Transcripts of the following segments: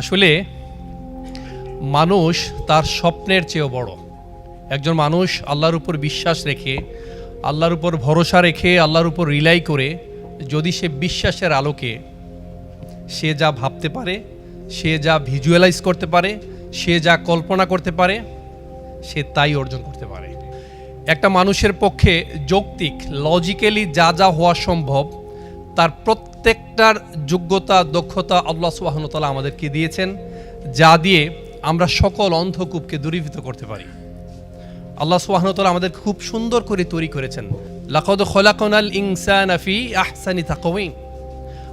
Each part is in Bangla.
আসলে মানুষ তার স্বপ্নের চেয়েও বড়। একজন মানুষ আল্লাহর উপর বিশ্বাস রেখে, আল্লাহর উপর ভরসা রেখে, আল্লাহর উপর রিলাই করে যদি সে বিশ্বাসের আলোকে সে যা ভাবতে পারে, সে যা ভিজুয়ালাইজ করতে পারে, সে যা কল্পনা করতে পারে, সে তাই অর্জন করতে পারে। একটা মানুষের পক্ষে যৌক্তিক লজিক্যালি যা যা হওয়া সম্ভব তার প্রত্যেকটার যোগ্যতা দক্ষতা আল্লাহ সুবহানাহু ওয়া তাআলা আমাদেরকে দিয়েছেন, যা দিয়ে আমরা সকল অন্ধকূপকে দূরীভূত করতে পারি। আল্লাহ সুবহানাহু ওয়া তাআলা আমাদের খুব সুন্দর করে তৈরি করেছেন। লাকাদ খলাকনাল ইনসানা ফি আহসানি তাকওয়িম।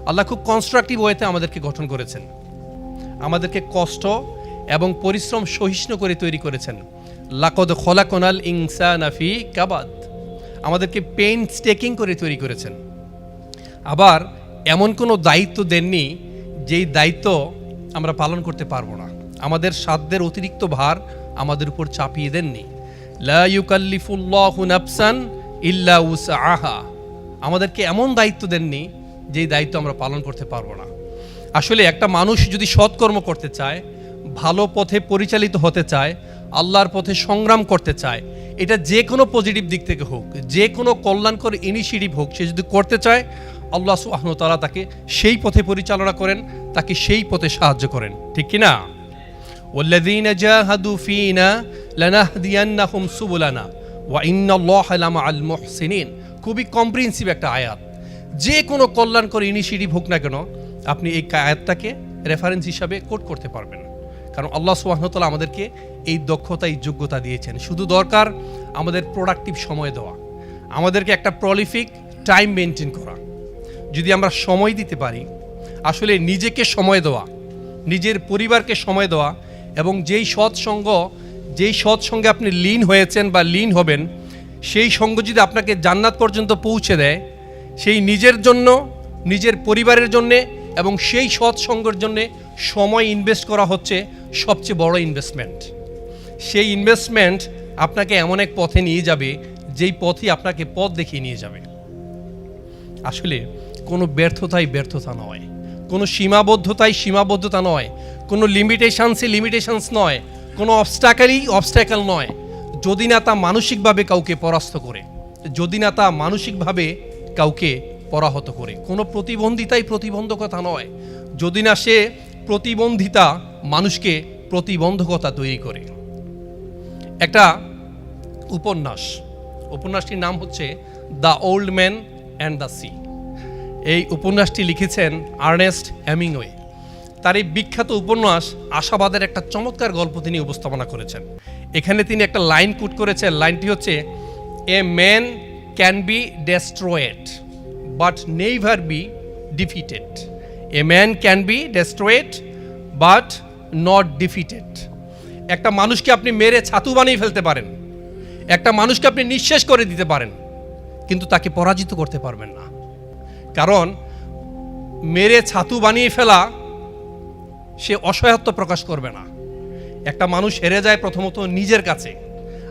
আল্লাহ খুব কনস্ট্রাকটিভ ওয়েতে আমাদেরকে গঠন করেছেন, আমাদেরকে কষ্ট এবং পরিশ্রম সহিষ্ণু করে তৈরি করেছেন। লাকাদ খলাকনাল ইনসানা ফি কাবাদ। আমাদেরকে পেইনস্টেকিং করে তৈরি করেছেন। আবার এমন কোনো দায়িত্ব দেননি যেই দায়িত্ব আমরা পালন করতে পারবো না। আমাদের সাধ্যের অতিরিক্ত ভার আমাদের উপর চাপিয়ে দেননি। লা ইউকাল্লিফুল্লাহু নাফসান ইল্লা উসআহা। আমাদেরকে এমন দায়িত্ব দেননি যেই দায়িত্ব আমরা পালন করতে পারবো না। আসলে একটা মানুষ যদি সৎকর্ম করতে চায়, ভালো পথে পরিচালিত হতে চায়, আল্লাহর পথে সংগ্রাম করতে চায়, এটা যে কোনো পজিটিভ দিক থেকে হোক, যে কোনো কল্যাণকর ইনিশিয়েটিভ হোক, সে যদি করতে চায় আল্লাহ সুবহানাহু ওয়া তাআলা তাকে সেই পথে পরিচালনা করেন, তাকে সেই পথে সাহায্য করেন, ঠিক কি না? ওয়াল্লাযীনা জাহাদু ফীনা লানাহদিয়ান্নাহুম সুবুলানা ওয়া ইন্নাল্লাহা লামাআল মুহসিনিন। খুবই কম্প্রিহেনসিভ একটা আয়াত। যে কোনো কল্যাণকর ইনিশিয়েটিভ হোক না কেন, আপনি এই আয়াতটাকে রেফারেন্স হিসাবে কোট করতে পারবেন, কারণ আল্লাহ সুবহানাহু ওয়া তাআলা আমাদেরকে এই দক্ষতা, এই যোগ্যতা দিয়েছেন। শুধু দরকার আমাদের প্রোডাক্টিভ সময় দেওয়া, আমাদেরকে একটা প্রলিফিক টাইম মেনটেন করা। যদি আমরা সময় দিতে পারি, আসলে নিজেকে সময় দেওয়া, নিজের পরিবারকে সময় দেওয়া, এবং যেই সৎসঙ্গে আপনি লীন হয়েছেন বা লীন হবেন, সেই সঙ্গ যদি আপনাকে জান্নাত পর্যন্ত পৌঁছে দেয়, সেই নিজের জন্য, নিজের পরিবারের জন্যে এবং সেই সৎসঙ্গের জন্যে সময় ইনভেস্ট করা হচ্ছে সবচেয়ে বড় ইনভেস্টমেন্ট। সেই ইনভেস্টমেন্ট আপনাকে এমন এক পথে নিয়ে যাবে যেই পথই আপনাকে পথ দেখিয়ে নিয়ে যাবে। আসলে কোনো ব্যর্থতাই ব্যর্থতা নয়, কোনো সীমাবদ্ধতাই সীমাবদ্ধতা নয়, কোনো লিমিটেশনস নয়, কোনো অবস্ট্যাকেল নয়, যদি না তা মানসিকভাবে কাউকে পরাস্ত করে, যদি না তা মানসিকভাবে কাউকে পরাহত করে। কোনো প্রতিবন্ধিতাই প্রতিবন্ধকতা নয়, যদি না সে প্রতিবন্ধিতা মানুষকে প্রতিবন্ধকতা তৈরি করে। একটা উপন্যাসটির নাম হচ্ছে the old man and the sea. এই উপন্যাসটি লিখেছেন আর্নেস্ট হেমিংওয়ে। তার এই বিখ্যাত উপন্যাস আশাবাদের একটা চমৎকার গল্প তিনি উপস্থাপনা করেছেন। এখানে তিনি একটা লাইন কোট করেছেন। লাইনটি হচ্ছে, a man can be destroyed but never be defeated. A man can be destroyed but not defeated. একটা মানুষকে আপনি মেরে ছাতু বানিয়ে ফেলতে পারেন, একটা মানুষকে আপনি নিঃশেষ করে দিতে পারেন, কিন্তু তাকে পরাজিত করতে পারবেন না। কারণ মেরে ছাতু বানিয়ে ফেলা, সে অসহায়ত্ব প্রকাশ করবে না। একটা মানুষ হেরে যায় প্রথমত নিজের কাছে।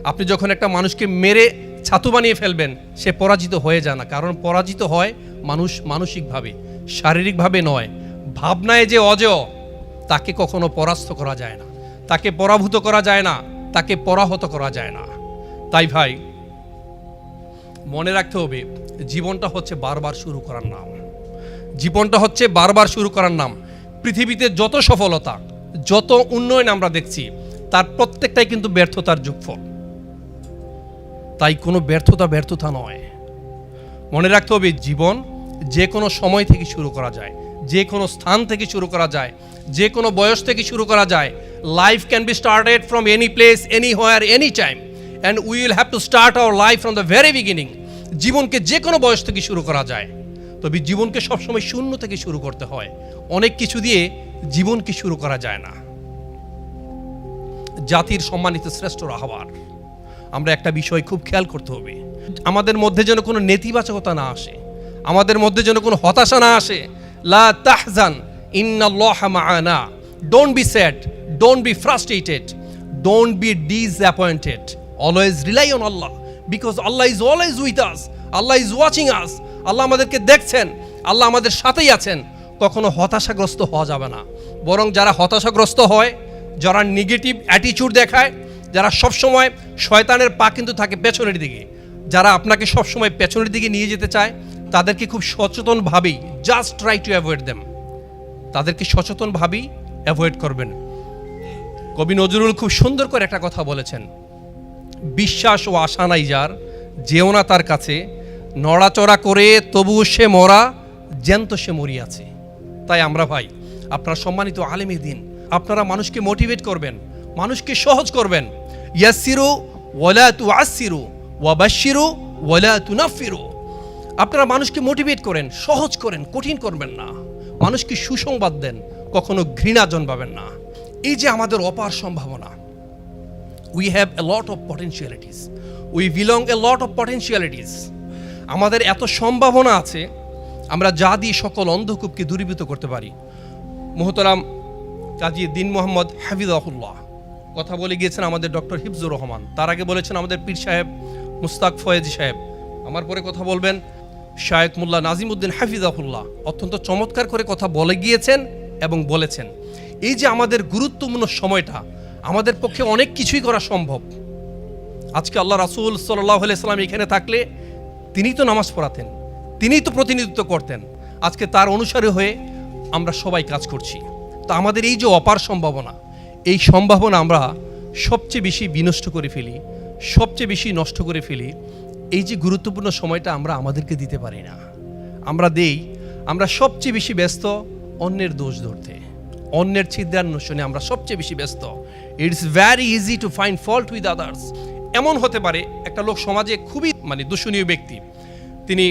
আপনি যখন একটা মানুষকে মেরে ছাতু বানিয়ে ফেলবেন, সে পরাজিত হয়ে যায় না। কারণ পরাজিত হয় মানুষ মানসিকভাবে, শারীরিকভাবে নয়। ভাবনায় যে অজেয়, তাকে কখনো পরাস্ত করা যায় না, তাকে পরাভূত করা যায় না, তাকে পরাহত করা যায় না। তাই ভাই, মনে রাখতে হবে, জীবনটা হচ্ছে বারবার শুরু করার নাম। জীবনটা হচ্ছে বারবার শুরু করার নাম। পৃথিবীতে যত সফলতা, যত উন্নয়ন আমরা দেখছি, তার প্রত্যেকটাই কিন্তু ব্যর্থতার যোগফল। তাই কোনো ব্যর্থতা নয়। মনে রাখতে হবে, জীবন যে কোনো সময় থেকে শুরু করা যায়, যে কোনো স্থান থেকে শুরু করা যায়, যে কোনো বয়স থেকে শুরু করা যায়। Life can be started from any place, anywhere, any time, and we will have to start our life from the very beginning. জীবনকে যে কোনো বয়স থেকে শুরু করা যায়, তবে জীবনকে সবসময় শূন্য থেকে শুরু করতে হয়। অনেক কিছু দিয়ে জীবনকে শুরু করা যায় না। জাতির সম্মানিত শ্রেষ্ঠ রাহবার, আমরা একটা বিষয় খুব খেয়াল করতে হবে, আমাদের মধ্যে যেন কোনো নেতিবাচকতা না আসে, আমাদের মধ্যে যেন কোনো হতাশা না আসে। লা তাহজান ইন্নাল্লাহা মা'ানা। Don't be sad, don't be frustrated, don't be disappointed. Always rely on Allah, because Allah is always with us, Allah is watching us. Allah আমাদেরকে দেখছেন, আল্লাহ আমাদের সাথেই আছেন। কখনো হতাশাগ্রস্ত হওয়া যাবে না, বরং যারা হতাশাগ্রস্ত হয়, যারা নেগেটিভ অ্যাটিটিউড দেখায়, যারা সবসময় শয়তানের পা কিন্তু থাকে পেছনের দিকে, যারা আপনাকে সবসময় পেছনের দিকে নিয়ে যেতে চায়, তাদেরকে খুব সচেতনভাবেই just try to avoid them, তাদেরকে সচেতনভাবেই অ্যাভয়েড করবেন। কবি নজরুল খুব সুন্দর করে একটা কথা বলেছেন, বিশ্বাস ও আশা নাই যার, যেও না তার কাছে, নড়াচড়া করে তবু সে মরা, জ্যান্ত সে মরিয়াছে। তাই আমরা ভাই, আপনারা সম্মানিত আলেমে দিন, আপনারা মানুষকে মোটিভেট করবেন, মানুষকে সহজ করবেন। ইয়াসসিরু ওয়ালা তুআসসিরু ওয়াবাশশিরু ওয়ালা তুনাফফিরু। আপনারা মানুষকে মোটিভেট করেন, সহজ করেন, কঠিন করবেন না। মানুষকে সুসংবাদ দেন, কখনো ঘৃণা জন্মাবেন না। এই যে আমাদের অপার সম্ভাবনা, we have a lot of potentialities, we belong a lot of potentialities, আমাদের এত সম্ভাবনা আছে, আমরা যা দিয়ে সকল অন্ধকূপকে দূরীভূত করতে পারি। মোহতারাম কাজী দ্বীন মোহাম্মদ হাফিজাহুল্লাহ কথা বলে গিয়েছেন আমাদের ডক্টর হিফজুর রহমান, তার আগে বলেছেন আমাদের পীর সাহেব মুস্তাক ফয়েজি সাহেব, আমার পরে কথা বলবেন শায়েখ মোল্লা নাজিমউদ্দিন হাফিজাহুল্লাহ। অত্যন্ত চমৎকার করে কথা বলে গিয়েছেন এবং বলেছেন, এই যে আমাদের গুরুত্বপূর্ণ সময়টা, আমাদের পক্ষে অনেক কিছুই করা সম্ভব। আজকে আল্লাহ রাসূল সাল্লাল্লাহু আলাইহি সাল্লাম এখানে থাকলে তিনিই তো নামাজ পড়াতেন, তিনিই তো প্রতিনিধিত্ব করতেন। আজকে তার অনুসারী হয়ে আমরা সবাই কাজ করছি। তো আমাদের এই যে অপার সম্ভাবনা, এই সম্ভাবনা আমরা সবচেয়ে বেশি বিনষ্ট করে ফেলি, সবচেয়ে বেশি নষ্ট করে ফেলি। এই যে গুরুত্বপূর্ণ সময়টা আমরা আমাদেরকে দিতে পারি না, আমরা সবচেয়ে বেশি ব্যস্ত অন্যের দোষ ধরতে, অন্যের ছিদ্রান্বেষণে আমরা সবচেয়ে বেশি ব্যস্ত। It's vary easy to find fault with others. এমন হতে পারে একটা লোক সমাজে খুবই দূষণীয় ব্যক্তি, তিনি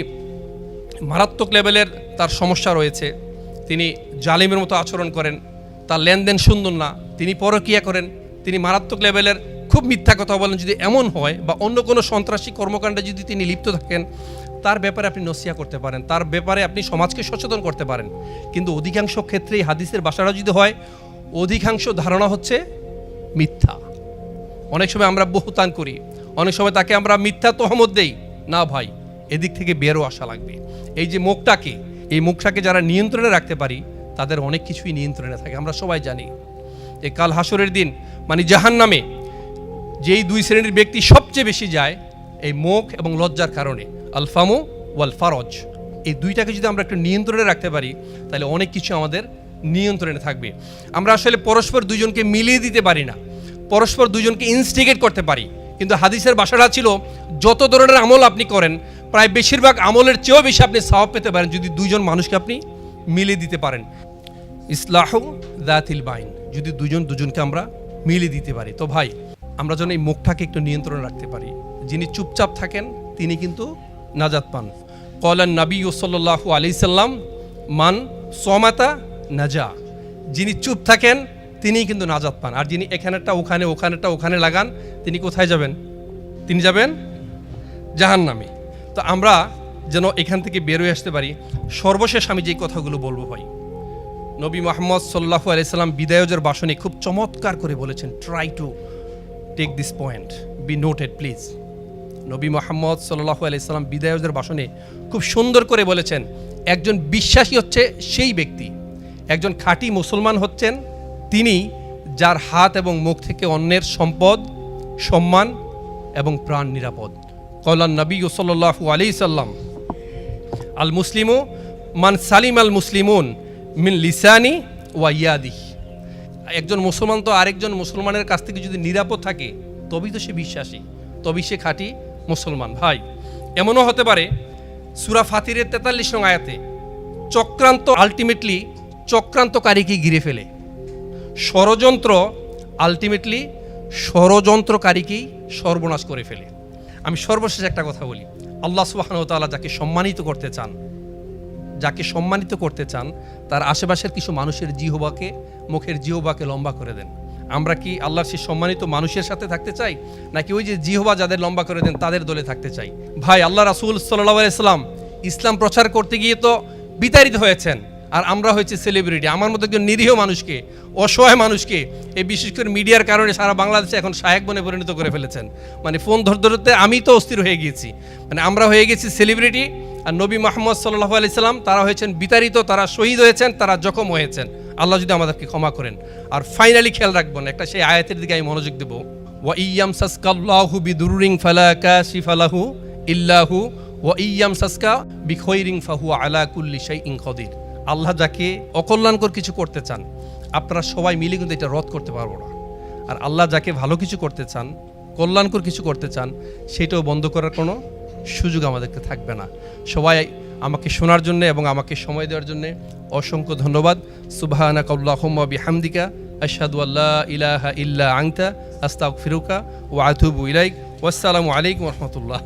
মারাত্মক লেভেলের তার সমস্যা রয়েছে, তিনি জালিমের মতো আচরণ করেন, তার লেনদেন সুন্দর না, তিনি পরকীয়া করেন, তিনি মারাত্মক লেভেলের খুব মিথ্যা কথা বলেন। যদি এমন হয় বা অন্য কোনো সন্ত্রাসী কর্মকাণ্ডে যদি তিনি লিপ্ত থাকেন, তার ব্যাপারে আপনি নসিহা করতে পারেন, তার ব্যাপারে আপনি সমাজকে সচেতন করতে পারেন। কিন্তু অধিকাংশ ক্ষেত্রেই হাদিসের বাসাটা যদি হয়, অধিকাংশ ধারণা হচ্ছে মিথ্যা। অনেক সময় আমরা বহুতান করি, অনেক সময় তাকে আমরা মিথ্যা তহমত দেই। না ভাই, এদিক থেকে বেরো আসা লাগবে। এই যে মুখটাকে যারা নিয়ন্ত্রণে রাখতে পারি, তাদের অনেক কিছুই নিয়ন্ত্রণে থাকে। আমরা সবাই জানি যে কাল হাসরের দিন জাহান্নামে যেই দুই শ্রেণীর ব্যক্তি সবচেয়ে বেশি যায়, এই মুখ এবং লজ্জার কারণে, আল ফামু ওয়াল ফারজ। এই দুইটাকে যদি আমরা একটু নিয়ন্ত্রণে রাখতে পারি, তাহলে অনেক কিছু আমাদের নিয়ন্ত্রণে থাকবে। আমরা আসলে পরস্পর দুজনকে মিলিয়ে দিতে পারি না, পরস্পর দুজনকে ইনস্টিগেট করতে পারি। কিন্তু হাদিসের বাসাটা ছিল, যত ধরনের আমল আপনি করেন, প্রায় বেশিরভাগ আমলের চেয়েও বেশি আপনি সওয়াব পেতে পারেন যদি দুইজন মানুষকে আপনি মিলিয়ে দিতে পারেন। ইসলাহু যাতিল বাইন, যদি দুজনকে আমরা মিলিয়ে দিতে পারি। তো ভাই, আমরা যেন এই মুখটাকে একটু নিয়ন্ত্রণে রাখতে পারি। যিনি চুপচাপ থাকেন তিনি কিন্তু নাজাত পান। ক্বালান নবী সাল্লাল্লাহু আলাইহি সাল্লাম মান সামাতা নাজা। যিনি চুপ থাকেন তিনিই কিন্তু নাজাত পান। আর যিনি এখানেরটা ওখানে, ওখানেরটা ওখানে লাগান, তিনি কোথায় যাবেন? তিনি যাবেন জাহান্নামে। তো আমরা যেন এখান থেকে বেরোয় আসতে পারি। সর্বশেষ আমি যেই কথাগুলো বলবো ভাই, নবী মুহাম্মদ সাল্লাল্লাহু আলাইহি সাল্লাম বিদায়জের ভাষণে খুব চমৎকার করে বলেছেন, try to take this point, be noted please. নবী মুহাম্মদ সাল্লাল্লাহু আলাইহি সাল্লাম বিদায়জের ভাষণে খুব সুন্দর করে বলেছেন, একজন বিশ্বাসী হচ্ছে সেই ব্যক্তি, একজন খাঁটি মুসলমান হচ্ছেন তিনি, যার হাত এবং মুখ থেকে অন্যের সম্পদ, সম্মান এবং প্রাণ নিরাপদ। ক্বালান নবী সাল্লাল্লাহু আলাইহি সাল্লাম আল মুসলিমু মান সালিম আল মুসলিমুন মিন লিসানি ওয়া ইয়াদিহি। একজন মুসলমান তো আরেকজন মুসলমানের কাছ থেকে যদি নিরাপদ থাকে, তবেই তো সে বিশ্বাসী, তবেই সে খাঁটি মুসলমান। ভাই, এমনও হতে পারে সূরা ফাতিরের 43 নং আয়াতে চক্রান্তকারীকে ঘিরে ফেলে, ষড়যন্ত্রকারীকেই সর্বনাশ করে ফেলে। আমি সর্বশেষ একটা কথা বলি, আল্লাহ সুবহানাহু ওয়া তাআলা যাকে সম্মানিত করতে চান, তার আশেপাশের কিছু মানুষের মুখের জিহ্বাকে লম্বা করে দেন। আমরা কি আল্লাহর সেই সম্মানিত মানুষের সাথে থাকতে চাই, নাকি ওই যে জিহ্বা যাদের লম্বা করে দেন তাদের দলে থাকতে চাই? ভাই, আল্লাহ রাসূল সাল্লাল্লাহু আলাইহি সাল্লাম ইসলাম প্রচার করতে গিয়ে তো বিতাড়িত হয়েছেন, আর আমরা হয়েছে সেলিব্রিটি। আমার মতো একজন নিরীহ মানুষকে, অসহায় মানুষকে, এই বিশেষ করে মিডিয়ার কারণে সারা বাংলাদেশে এখন শায়েক বনে পরিণত করে ফেলেছেন। ফোন ধরতে আমি তো অস্থির হয়ে গিয়েছি। আমরা হয়ে গেছি সেলিব্রিটি, আর নবী মুহাম্মদ সাল্লাল্লাহু আলাইহি সাল্লাম তারা হয়েছেন বিতাড়িত, তারা শহীদ হয়েছেন, তারা জখম হয়েছেন। আল্লাহ যদি আমাদেরকে ক্ষমা করেন। আর ফাইনালি খেয়াল রাখবেন, একটা সেই আয়াতের দিকে আমি মনোযোগ দেব, ওয়া ইয়ামসাসকাল্লাহু বিদুররিন ফালা কাশিফা লাহু ইল্লাহু ওয়া ইয়ামসাসকা বিখাইরিন ফাহুয়া আলা কুল্লি শাইইন কাদির। আল্লাহ যাকে অকল্যাণকর কিছু করতে চান, আপনারা সবাই মিলে কিন্তু এটা রদ করতে পারবো না। আর আল্লাহ যাকে ভালো কিছু করতে চান, কল্যাণকর কিছু করতে চান, সেটাও বন্ধ করার কোনো সুযোগ আমাদেরকে থাকবে না। সবাই আমাকে শোনার জন্য এবং আমাকে সময় দেওয়ার জন্য অসংখ্য ধন্যবাদ। সুবহানাকাল্লাহুম্মা বিহামদিকা আশহাদু আল্লা ইলাহা ইল্লা আনতা আস্তাগফিরুকা ওয়া আতুবু ইলাইক। ওয়াসসালামু আলাইকুম ওয়া রাহমাতুল্লাহ।